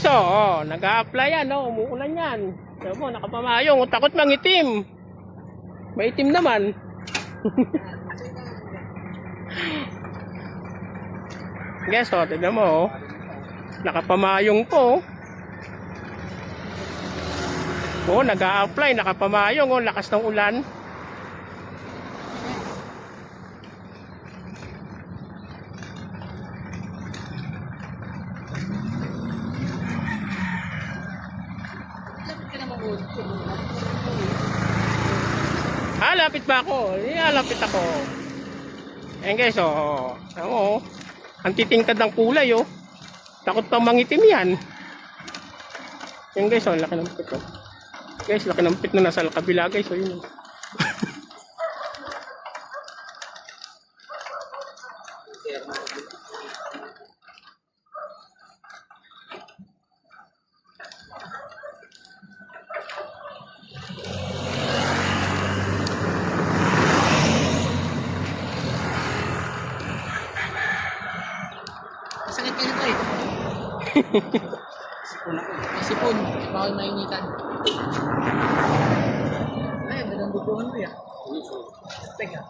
oh, nag-a-apply yan, oh, umuulan yan. Sabi mo, nakapamayong, takot mangitim. Maitim naman. Guys, oh, tignan mo, oh. Nakapamayong po. Oh, nag-a-apply, nakapamayong, oh, lakas ng ulan. Ah, lapit pa ako. Lapit ako. Ayan guys, oh. Oh. Ang titingkad ng kulay, oh. Takot pang mangitim yan. Ayan guys, oh. Laki ng pit, oh. Guys, laki ng pit na nasa kabila, guys. Oh, yun, oh. Masakit ka nito eh. Sipon ako. Sipon. Bawal mainitan. Ay, ang dalang duguhan mo yan. Teka.